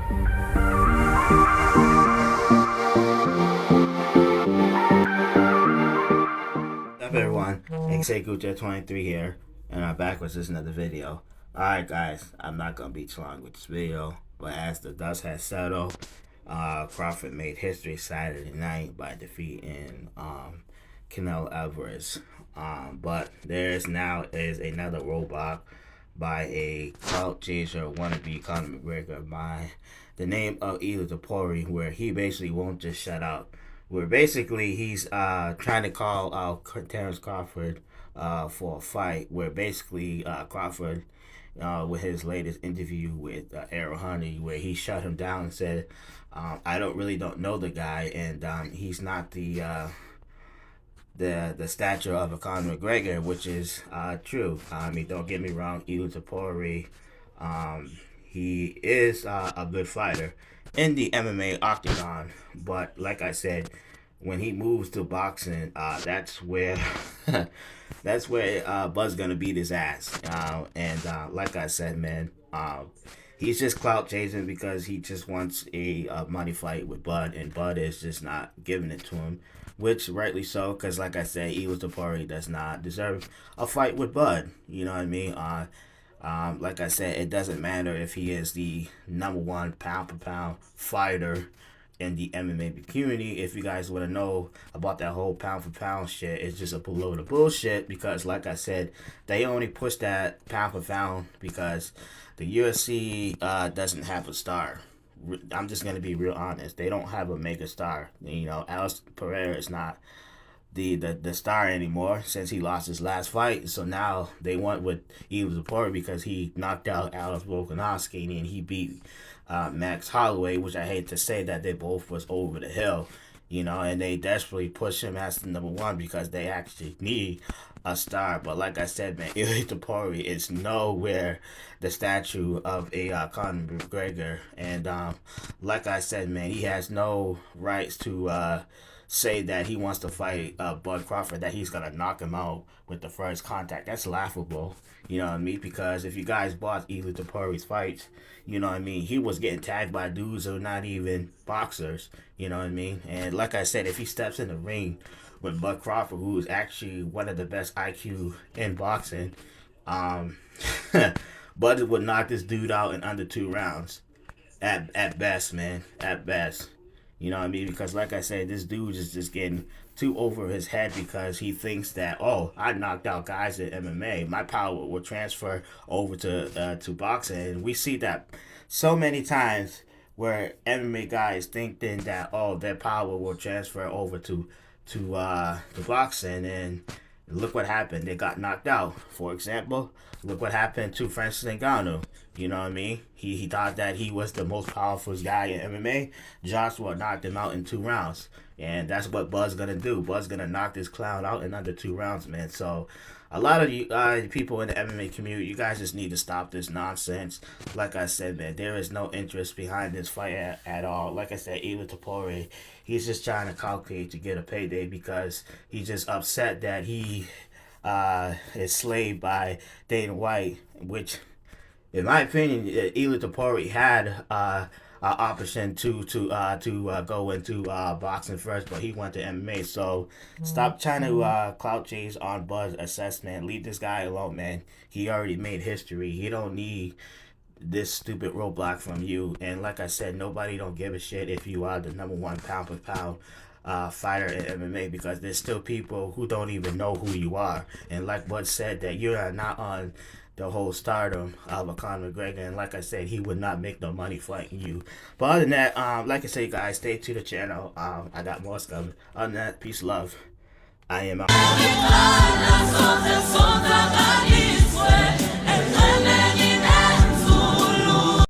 What's up, everyone? XAGuja23 here, and I'm back with just another video. Alright, guys, I'm not gonna be too long with this video, but as the dust has settled, Crawford made history Saturday night by defeating Canelo Alvarez. But there is now another roadblock by a Clout chaser wannabe Conor McGregor by the name of Topuria, where he basically won't just shut up. Where basically he's trying to call out Terrence Crawford for a fight. Where basically Crawford, with his latest interview with Errol Honey, where he shut him down and said, "I don't know the guy, and he's not the stature of a Conor McGregor," which is true. I mean, don't get me wrong, Topuria, he is a good fighter in the MMA octagon, but like I said, when he moves to boxing, that's where Bud's gonna beat his ass. And like I said, man, he's just clout chasing because he just wants a money fight with Bud, and Bud is just not giving it to him, which rightly so, because like I said, Topuria does not deserve a fight with Bud. You know what I mean? Like I said, it doesn't matter if he is the #1 pound for pound fighter in the MMA community. If you guys want to know about that whole pound for pound shit, it's just a load of bullshit, because like I said, they only push that pound for pound because the UFC doesn't have a star. I'm just gonna be real honest. They don't have a mega star. You know, Alex Pereira is not the star anymore since he lost his last fight. So now they went with Topuria because he knocked out Alex Volkanovski and he beat Max Holloway, which I hate to say that they both was over the hill, you know, and they desperately push him as the #1 because they actually need a star. But like I said, man, Topuria is nowhere the statue of a Conor McGregor, and like I said, man, he has no rights to say that he wants to fight Bud Crawford, that he's gonna knock him out with the first contact. That's laughable, you know what I mean? Because if you guys bought Topuria's fights, you know what I mean, he was getting tagged by dudes who are not even boxers, you know what I mean? And like I said, if he steps in the ring with Bud Crawford, who is actually one of the best IQ in boxing, Bud would knock this dude out in under 2 rounds. At best, man. At best. You know what I mean? Because like I said, this dude is just getting too over his head because he thinks that, oh, I knocked out guys in MMA. My power will transfer over to boxing. And we see that so many times where MMA guys thinking that, oh, their power will transfer over to boxing, and look what happened. They got knocked out. For example, look what happened to Francis Ngannou. You know what I mean? He thought that he was the most powerful guy in MMA. Joshua knocked him out in 2 rounds. And that's what Bud's going to do. Bud's going to knock this clown out in under 2 rounds, man. So a lot of you people in the MMA community, you guys just need to stop this nonsense. Like I said, man, there is no interest behind this fight at all. Like I said, Topuria, he's just trying to calculate to get a payday because he's just upset that he is slaved by Dana White, which, in my opinion, Topuria had an option to go into boxing first, but he went to MMA. So stop trying to clout chase on Bud's assessment. Leave this guy alone, man. He already made history. He don't need this stupid roadblock from you. And like I said, nobody don't give a shit if you are the #1 pound for pound fighter in MMA, because there's still people who don't even know who you are. And like Bud said, that you are not on the whole stardom of a Conor McGregor, and like I said, he would not make no money fighting you. But other than that, like I said, guys, stay to the channel. I got more stuff. Other than that, peace, love. I am out.